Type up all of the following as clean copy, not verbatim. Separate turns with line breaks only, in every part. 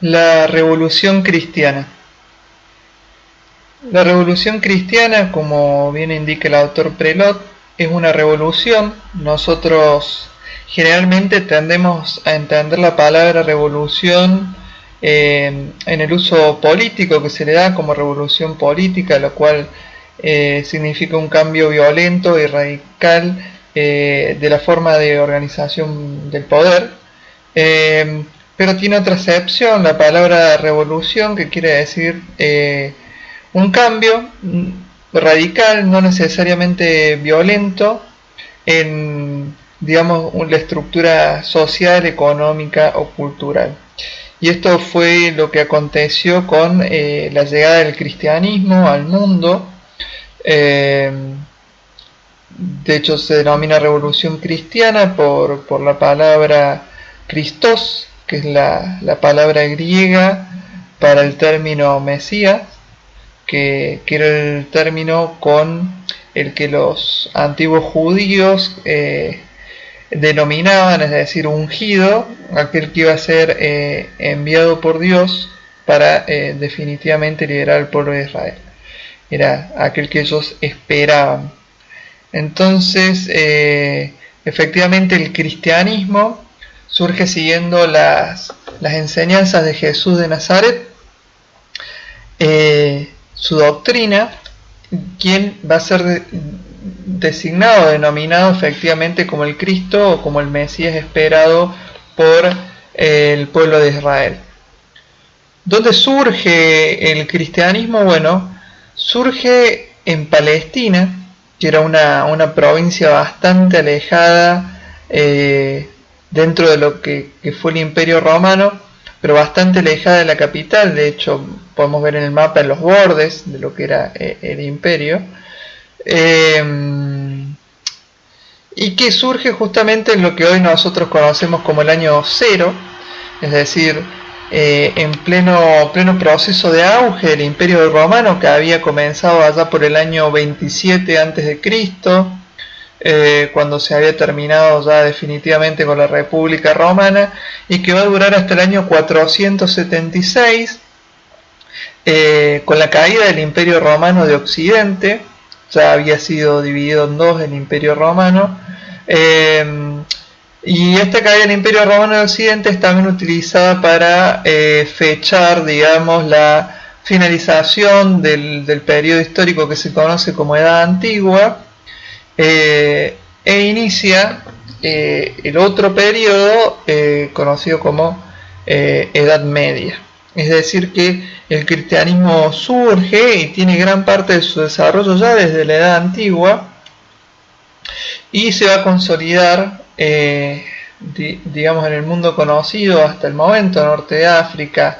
La Revolución Cristiana. La Revolución Cristiana, como bien indica el autor Prelot, es una revolución. Nosotros generalmente tendemos a entender la palabra revolución en el uso político que se le da como revolución política, lo cual significa un cambio violento y radical de la forma de organización del poder. Pero tiene otra acepción la palabra revolución, que quiere decir un cambio radical, no necesariamente violento, en, digamos, la estructura social, económica o cultural. Y esto fue lo que aconteció con la llegada del cristianismo al mundo. De hecho, se denomina revolución cristiana por la palabra Christos, que es la palabra griega para el término Mesías, que era el término con el que los antiguos judíos denominaban, es decir, ungido, aquel que iba a ser enviado por Dios para definitivamente liberar al pueblo de Israel. Era aquel que ellos esperaban. Entonces, efectivamente el cristianismo surge siguiendo las enseñanzas de Jesús de Nazaret, su doctrina, quien va a ser designado, denominado efectivamente como el Cristo o como el Mesías esperado por el pueblo de Israel. ¿Dónde surge el cristianismo? Bueno, surge en Palestina, que era una provincia bastante alejada dentro de lo que fue el Imperio Romano, pero bastante alejada de la capital. De hecho, podemos ver en el mapa en los bordes de lo que era el imperio, y que surge justamente en lo que hoy nosotros conocemos como el año cero, es decir, en pleno proceso de auge del Imperio Romano, que había comenzado allá por el año 27 a.C., cuando se había terminado ya definitivamente con la República Romana, y que va a durar hasta el año 476, con la caída del Imperio Romano de Occidente. Ya había sido dividido en dos el Imperio Romano, y esta caída del Imperio Romano de Occidente es también utilizada para fechar, digamos, la finalización del periodo histórico que se conoce como Edad Antigua, e inicia el otro periodo conocido como Edad Media. Es decir, que el cristianismo surge y tiene gran parte de su desarrollo ya desde la Edad Antigua, y se va a consolidar, digamos, en el mundo conocido hasta el momento, norte de África,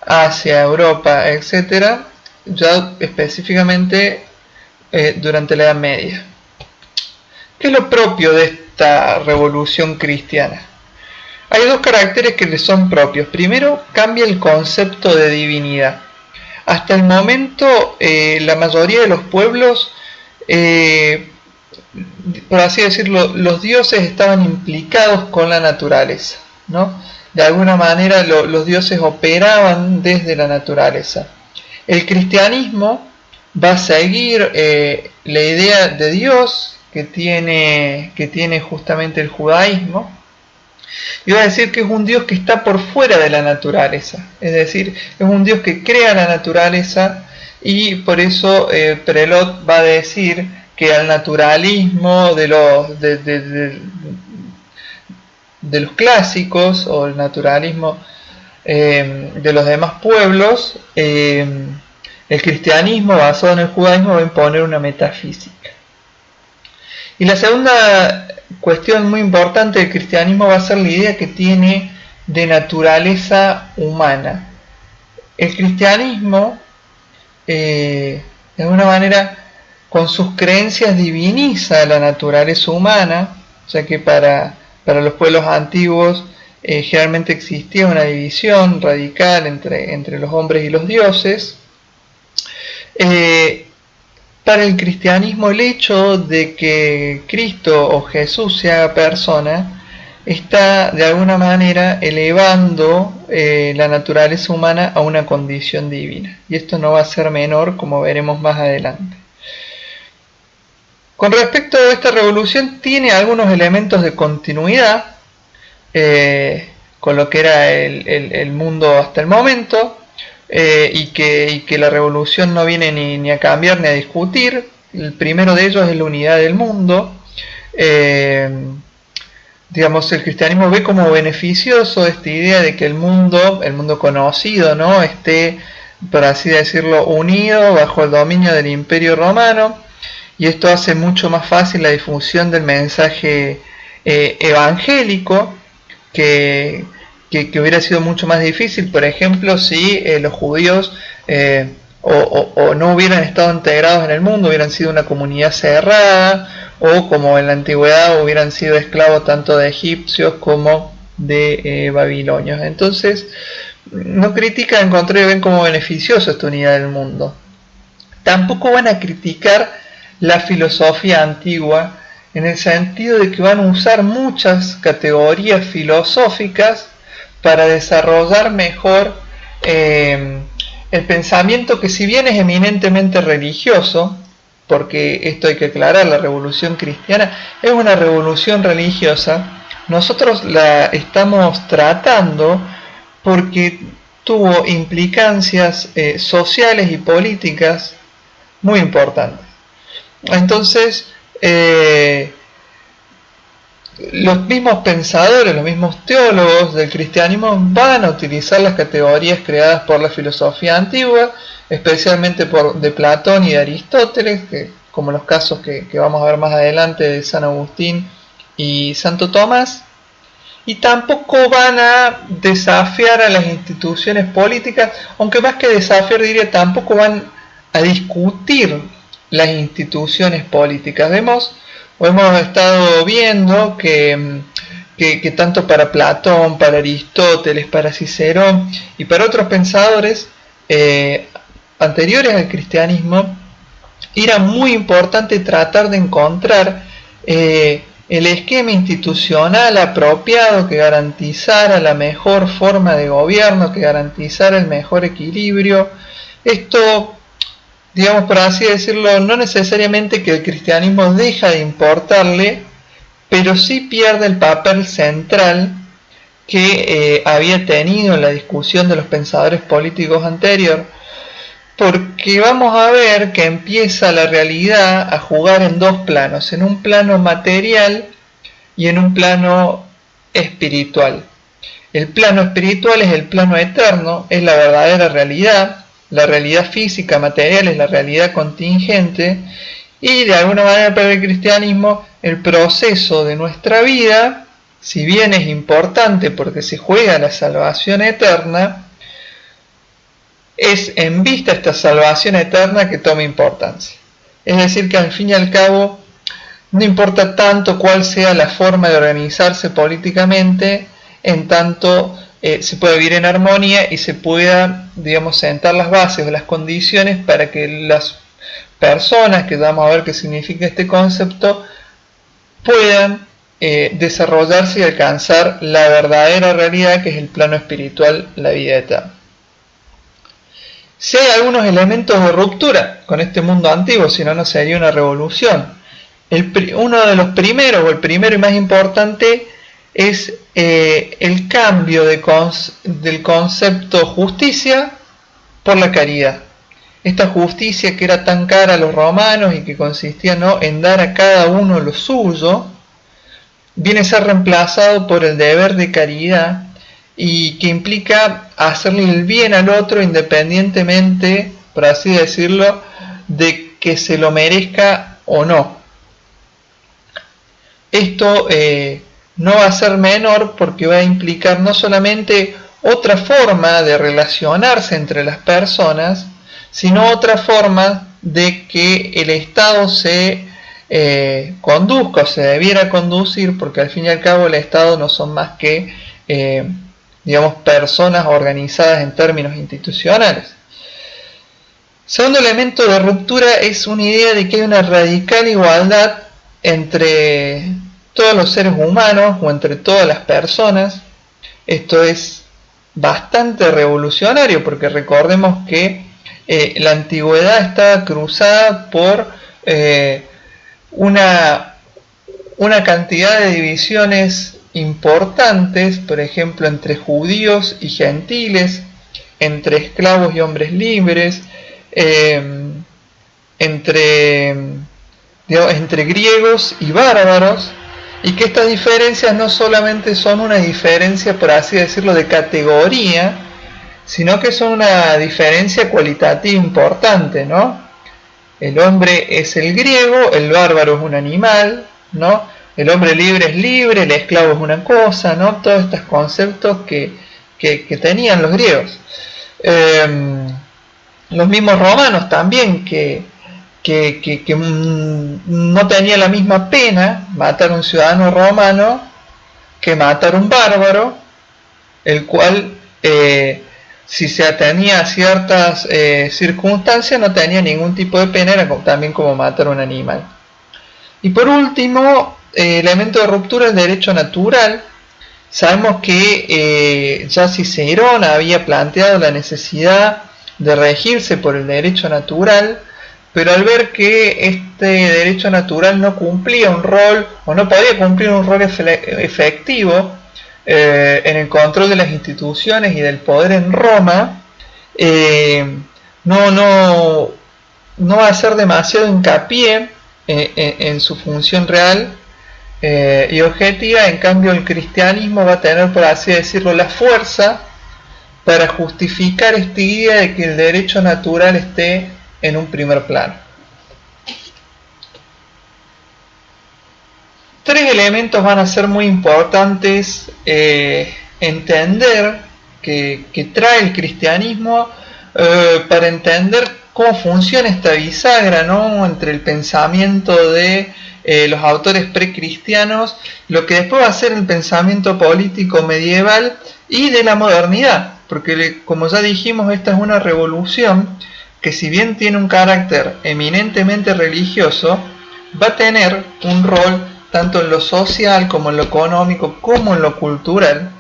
Asia, Europa, etc., ya específicamente durante la Edad Media. ¿Qué es lo propio de esta revolución cristiana? Hay dos caracteres que le son propios. Primero, cambia el concepto de divinidad. Hasta el momento, la mayoría de los pueblos, por así decirlo, los dioses estaban implicados con la naturaleza, ¿no? De alguna manera los dioses operaban desde la naturaleza. El cristianismo va a seguir la idea de Dios que tiene justamente el judaísmo, y va a decir que es un Dios que está por fuera de la naturaleza, es decir, es un Dios que crea la naturaleza, y por eso Prelot va a decir que al naturalismo de los clásicos, o el naturalismo de los demás pueblos, el cristianismo basado en el judaísmo va a imponer una metafísica. Y la segunda cuestión muy importante del cristianismo va a ser la idea que tiene de naturaleza humana. El cristianismo, de alguna manera, con sus creencias diviniza la naturaleza humana, ya que para los pueblos antiguos generalmente existía una división radical entre los hombres y los dioses. Para el cristianismo, el hecho de que Cristo o Jesús se haga persona está de alguna manera elevando la naturaleza humana a una condición divina. Y esto no va a ser menor, como veremos más adelante. Con respecto a esta revolución, tiene algunos elementos de continuidad con lo que era el mundo hasta el momento, y que la revolución no viene ni a cambiar ni a discutir. El primero de ellos es la unidad del mundo. Digamos, el cristianismo ve como beneficioso esta idea de que el mundo conocido, ¿no?, esté, por así decirlo, unido bajo el dominio del Imperio Romano, y esto hace mucho más fácil la difusión del mensaje evangélico, que hubiera sido mucho más difícil, por ejemplo, si los judíos o no hubieran estado integrados en el mundo, hubieran sido una comunidad cerrada, o como en la antigüedad hubieran sido esclavos tanto de egipcios como de babilonios. Entonces, no critican, al contrario, ven como beneficioso esta unidad del mundo. Tampoco van a criticar la filosofía antigua, en el sentido de que van a usar muchas categorías filosóficas para desarrollar mejor el pensamiento, que si bien es eminentemente religioso, porque esto hay que aclarar, la revolución cristiana es una revolución religiosa, nosotros la estamos tratando porque tuvo implicancias sociales y políticas muy importantes. Entonces, los mismos pensadores, los mismos teólogos del cristianismo van a utilizar las categorías creadas por la filosofía antigua, especialmente de Platón y de Aristóteles, como los casos que vamos a ver más adelante de San Agustín y Santo Tomás, y tampoco van a desafiar a las instituciones políticas, aunque más que desafiar, diría, tampoco van a discutir las instituciones políticas. Hemos estado viendo que tanto para Platón, para Aristóteles, para Cicerón y para otros pensadores anteriores al cristianismo, era muy importante tratar de encontrar el esquema institucional apropiado que garantizara la mejor forma de gobierno, que garantizara el mejor equilibrio. Esto, digamos, por así decirlo, no necesariamente que el cristianismo deja de importarle, pero sí pierde el papel central que había tenido en la discusión de los pensadores políticos anterior, porque vamos a ver que empieza la realidad a jugar en dos planos, en un plano material y en un plano espiritual. El plano espiritual es el plano eterno, es la verdadera realidad. La realidad física, material, es la realidad contingente, y de alguna manera para el cristianismo el proceso de nuestra vida, si bien es importante porque se juega la salvación eterna, es en vista esta salvación eterna que toma importancia. Es decir, que al fin y al cabo no importa tanto cuál sea la forma de organizarse políticamente, en tanto se puede vivir en armonía y se pueda, digamos, sentar las bases o las condiciones para que las personas, que vamos a ver qué significa este concepto, puedan desarrollarse y alcanzar la verdadera realidad, que es el plano espiritual, la vida eterna. Si hay algunos elementos de ruptura con este mundo antiguo, si no, no sería una revolución. Uno de los primeros, o el primero y más importante, es el cambio del concepto justicia por la caridad. Esta justicia que era tan cara a los romanos y que consistía, ¿no?, en dar a cada uno lo suyo, viene a ser reemplazado por el deber de caridad, y que implica hacerle el bien al otro independientemente, por así decirlo, de que se lo merezca o no. Esto no va a ser menor, porque va a implicar no solamente otra forma de relacionarse entre las personas, sino otra forma de que el Estado se conduzca, o se debiera conducir, porque al fin y al cabo el Estado no son más que digamos, personas organizadas en términos institucionales. Segundo elemento de ruptura es una idea de que hay una radical igualdad entre todos los seres humanos, o entre todas las personas. Esto es bastante revolucionario, porque recordemos que la antigüedad estaba cruzada por una cantidad de divisiones importantes, por ejemplo, entre judíos y gentiles, entre esclavos y hombres libres, entre griegos y bárbaros, y que estas diferencias no solamente son una diferencia, por así decirlo, de categoría, sino que son una diferencia cualitativa importante, ¿no? El hombre es el griego, el bárbaro es un animal, ¿no? El hombre libre es libre, el esclavo es una cosa, ¿no? Todos estos conceptos que tenían los griegos. Los mismos romanos también, que no tenía la misma pena matar a un ciudadano romano que matar a un bárbaro, el cual, si se atenía a ciertas circunstancias, no tenía ningún tipo de pena, era también como matar a un animal. Y por último, elemento de ruptura, el derecho natural. Sabemos que ya Cicerón había planteado la necesidad de regirse por el derecho natural, pero al ver que este derecho natural no cumplía un rol, o no podía cumplir un rol efectivo en el control de las instituciones y del poder en Roma, no va a hacer demasiado hincapié en su función real y objetiva. En cambio, el cristianismo va a tener, por así decirlo, la fuerza para justificar esta idea de que el derecho natural esté en un primer plano. Tres elementos van a ser muy importantes entender que trae el cristianismo para entender cómo funciona esta bisagra, ¿no?, entre el pensamiento de los autores precristianos, lo que después va a ser el pensamiento político medieval y de la modernidad, porque como ya dijimos, esta es una revolución que, si bien tiene un carácter eminentemente religioso, va a tener un rol tanto en lo social como en lo económico como en lo cultural,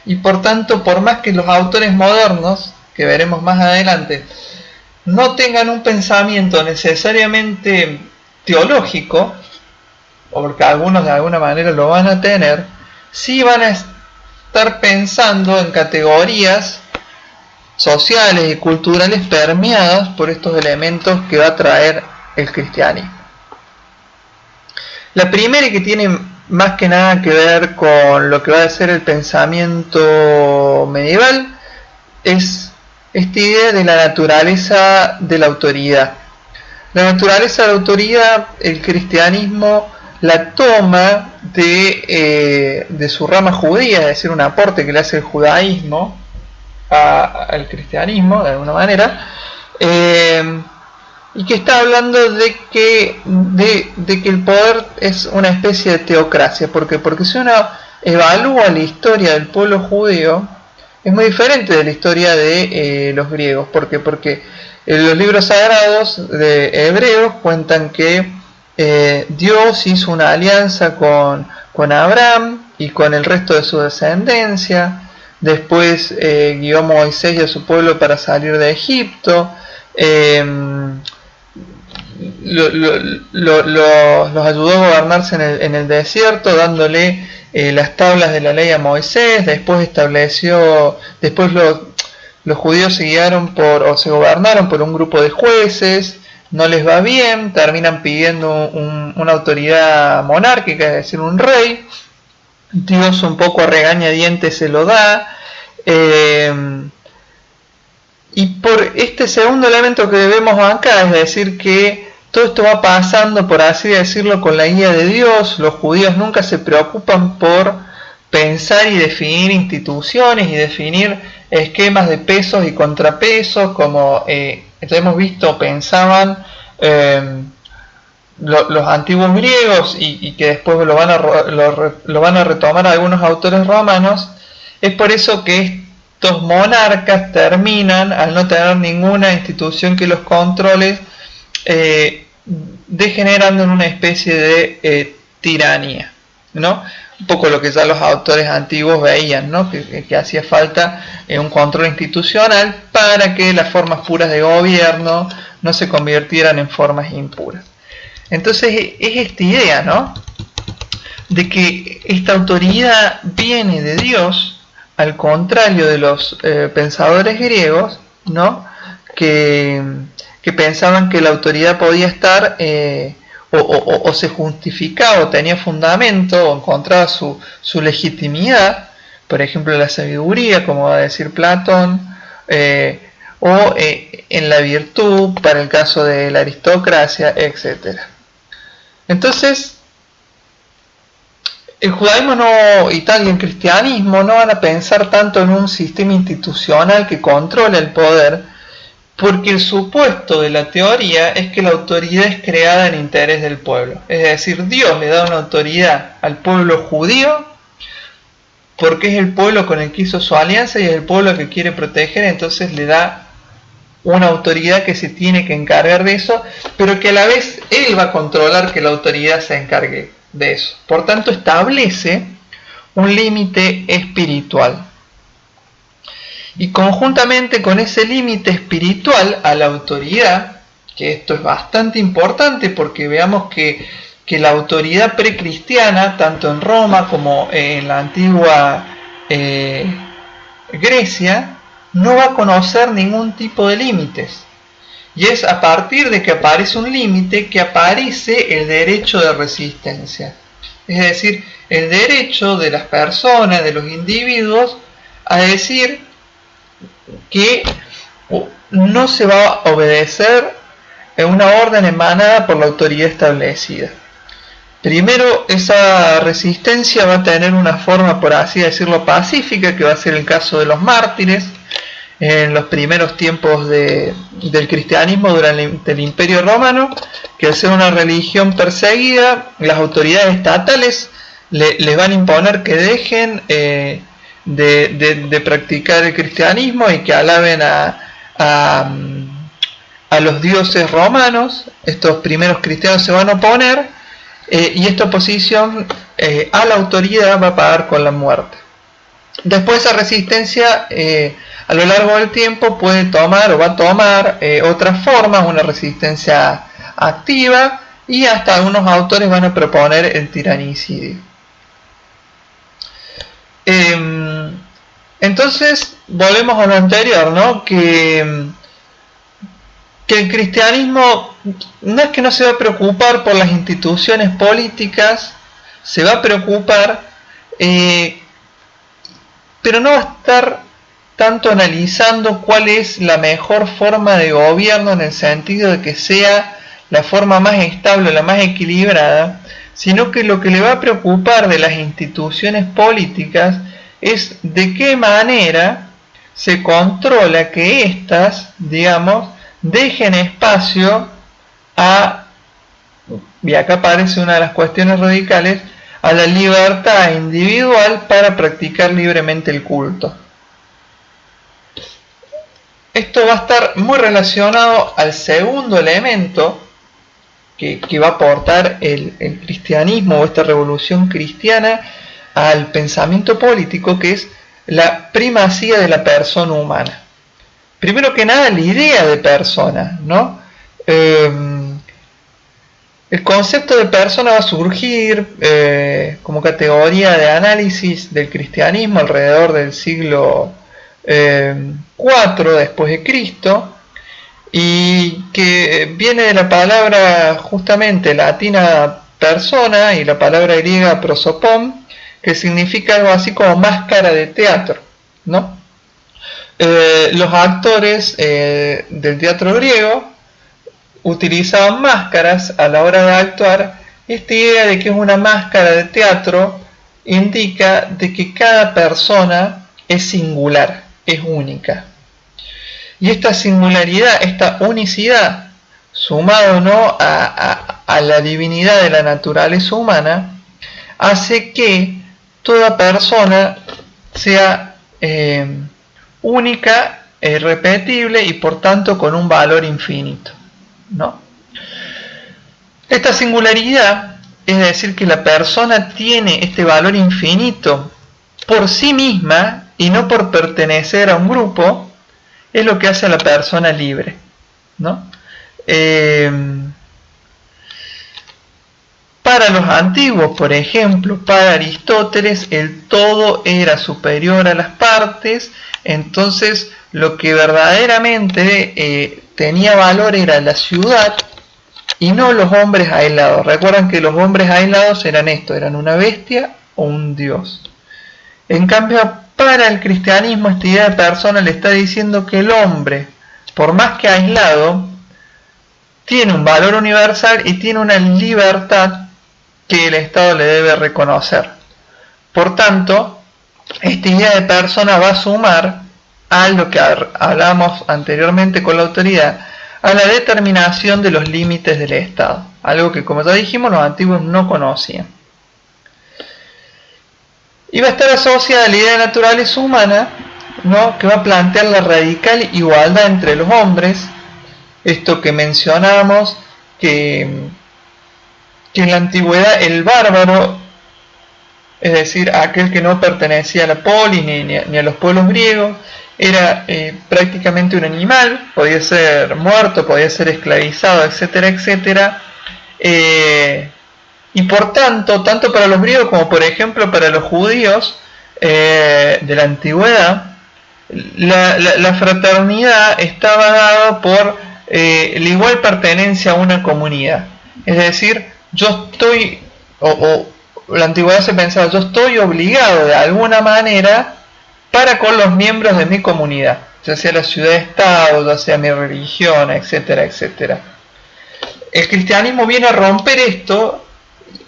y por tanto, por más que los autores modernos, que veremos más adelante, no tengan un pensamiento necesariamente teológico, porque algunos de alguna manera lo van a tener, sí van a estar pensando en categorías sociales y culturales permeadas por estos elementos que va a traer el cristianismo. La primera, y que tiene más que nada que ver con lo que va a ser el pensamiento medieval, es esta idea de la naturaleza de la autoridad. La naturaleza de la autoridad, el cristianismo la toma de su rama judía, es decir, un aporte que le hace el judaísmo al cristianismo, de alguna manera, y que está hablando de que el poder es una especie de teocracia. Porque si uno evalúa la historia del pueblo judío, es muy diferente de la historia de los griegos. Porque los libros sagrados de Hebreos cuentan que Dios hizo una alianza con Abraham y con el resto de su descendencia. Después guió a Moisés y a su pueblo para salir de Egipto. Los ayudó a gobernarse en el desierto, dándole las tablas de la ley a Moisés. Después los judíos se gobernaron por un grupo de jueces. No les va bien, terminan pidiendo una autoridad monárquica, es decir, un rey. Dios, un poco a regañadientes, se lo da. Y por este segundo elemento que vemos acá, es decir, que todo esto va pasando, por así decirlo, con la guía de Dios. Los judíos nunca se preocupan por pensar y definir instituciones y definir esquemas de pesos y contrapesos, como ya hemos visto, pensaban los antiguos griegos, y que después lo van a retomar algunos autores romanos. Es por eso que estos monarcas terminan, al no tener ninguna institución que los controle, degenerando en una especie de tiranía, ¿no? un poco lo que ya los autores antiguos veían, ¿no? Que hacía falta un control institucional para que las formas puras de gobierno no se convirtieran en formas impuras. Entonces es esta idea, ¿no?, de que esta autoridad viene de Dios, al contrario de los pensadores griegos, ¿no?, que pensaban que la autoridad podía estar o se justificaba o tenía fundamento o encontraba su legitimidad, por ejemplo en la sabiduría, como va a decir Platón, o en la virtud, para el caso de la aristocracia, etc. Entonces, el judaísmo y el cristianismo no van a pensar tanto en un sistema institucional que controla el poder, porque el supuesto de la teoría es que la autoridad es creada en interés del pueblo. Es decir, Dios le da una autoridad al pueblo judío porque es el pueblo con el que hizo su alianza y es el pueblo que quiere proteger, entonces le da una autoridad que se tiene que encargar de eso, pero que a la vez él va a controlar que la autoridad se encargue de eso. Por tanto, establece un límite espiritual. Y conjuntamente con ese límite espiritual a la autoridad, que esto es bastante importante porque veamos que la autoridad precristiana, tanto en Roma como en la antigua Grecia, no va a conocer ningún tipo de límites. Y es a partir de que aparece un límite que aparece el derecho de resistencia. Es decir, el derecho de las personas, de los individuos, a decir que no se va a obedecer una orden emanada por la autoridad establecida. Primero, esa resistencia va a tener una forma, por así decirlo, pacífica, que va a ser el caso de los mártires. En los primeros tiempos del cristianismo durante el Imperio Romano, que al ser una religión perseguida, las autoridades estatales les van a imponer que dejen de practicar el cristianismo y que alaben a los dioses romanos. Estos primeros cristianos se van a oponer y esta oposición a la autoridad va a pagar con la muerte. Después esa resistencia a lo largo del tiempo puede tomar o va a tomar otras formas, una resistencia activa, y hasta algunos autores van a proponer el tiranicidio. Entonces volvemos a lo anterior, ¿no? Que el cristianismo no es que no se va a preocupar por las instituciones políticas, se va a preocupar, pero no va a estar tanto analizando cuál es la mejor forma de gobierno en el sentido de que sea la forma más estable, la más equilibrada, sino que lo que le va a preocupar de las instituciones políticas es de qué manera se controla que éstas, digamos, dejen espacio a, y acá aparece una de las cuestiones radicales, a la libertad individual para practicar libremente el culto. Esto va a estar muy relacionado al segundo elemento que va a aportar el cristianismo o esta revolución cristiana al pensamiento político, que es la primacía de la persona humana. Primero que nada, la idea de persona, ¿no? El concepto de persona va a surgir como categoría de análisis del cristianismo alrededor del siglo IV después de Cristo, y que viene de la palabra justamente latina persona y la palabra griega prosopon, que significa algo así como máscara de teatro, ¿no? Los actores del teatro griego utilizaban máscaras a la hora de actuar. Esta idea de que es una máscara de teatro indica de que cada persona es singular, es única. Y esta singularidad, esta unicidad, sumado, ¿no?, a la divinidad de la naturaleza humana, hace que toda persona sea única, irrepetible y por tanto con un valor infinito, ¿no? Esta singularidad es decir, que la persona tiene este valor infinito por sí misma y no por pertenecer a un grupo, es lo que hace a la persona libre, ¿no? Para los antiguos, por ejemplo, para Aristóteles, el todo era superior a las partes, entonces lo que verdaderamente tenía valor era la ciudad y no los hombres aislados. Recuerdan que los hombres aislados eran esto, eran una bestia o un dios. En cambio, para el cristianismo, esta idea de persona le está diciendo que el hombre, por más que aislado, tiene un valor universal y tiene una libertad que el Estado le debe reconocer. Por tanto, esta idea de persona va a sumar a lo que hablamos anteriormente con la autoridad, a la determinación de los límites del Estado, algo que, como ya dijimos, los antiguos no conocían. Y va a estar asociada a la idea de naturaleza humana, ¿no?, que va a plantear la radical igualdad entre los hombres, esto que mencionamos, que en la antigüedad el bárbaro, es decir, aquel que no pertenecía a la polis ni a los pueblos griegos, era prácticamente un animal, podía ser muerto, podía ser esclavizado, etcétera, etcétera. Y por tanto para los griegos como por ejemplo para los judíos de la antigüedad, la fraternidad estaba dada por la igual pertenencia a una comunidad. Es decir, yo estoy, o la antigüedad se pensaba, yo estoy obligado de alguna manera para con los miembros de mi comunidad, ya sea la ciudad-estado, ya sea mi religión, etcétera, etcétera. El cristianismo viene a romper esto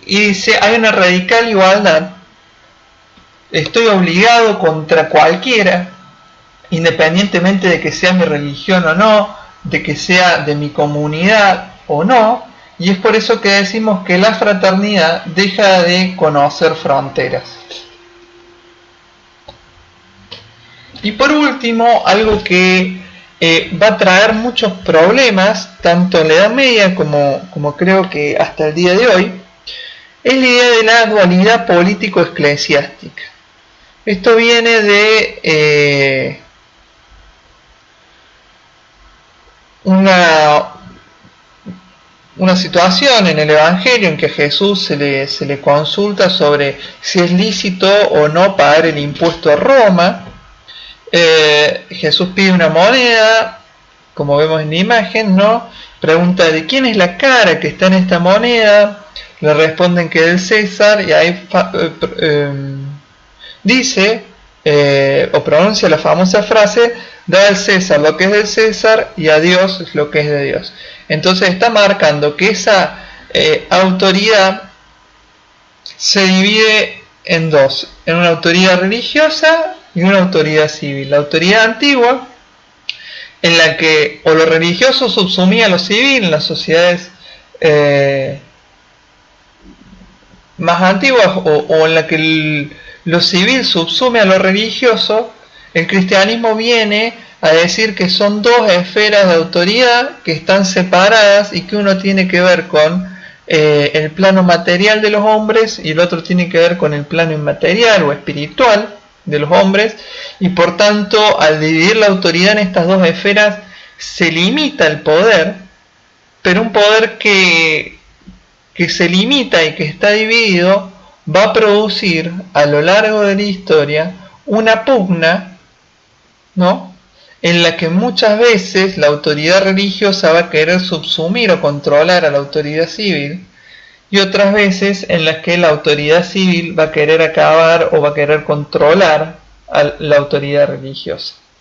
y dice, hay una radical igualdad, estoy obligado contra cualquiera, independientemente de que sea mi religión o no, de que sea de mi comunidad o no, y es por eso que decimos que la fraternidad deja de conocer fronteras. Y por último, algo que va a traer muchos problemas, tanto en la Edad Media como creo que hasta el día de hoy, es la idea de la dualidad político-eclesiástica. Esto viene de una situación en el Evangelio en que a Jesús se le consulta sobre si es lícito o no pagar el impuesto a Roma. Jesús pide una moneda, como vemos en la imagen, ¿no? Pregunta de quién es la cara que está en esta moneda, le responden que es del César, y ahí dice o pronuncia la famosa frase, da al César lo que es del César y a Dios lo que es de Dios. Entonces está marcando que esa autoridad se divide en dos, en una autoridad religiosa y una autoridad civil. La autoridad antigua, en la que o lo religioso subsumía a lo civil en las sociedades más antiguas, o en la que lo civil subsume a lo religioso, el cristianismo viene a decir que son dos esferas de autoridad que están separadas y que uno tiene que ver con el plano material de los hombres y el otro tiene que ver con el plano inmaterial o espiritual de los hombres, y por tanto al dividir la autoridad en estas dos esferas se limita el poder, pero un poder que se limita y que está dividido va a producir a lo largo de la historia una pugna, ¿no?, en la que muchas veces la autoridad religiosa va a querer subsumir o controlar a la autoridad civil, y otras veces en las que la autoridad civil va a querer acabar o va a querer controlar a la autoridad religiosa.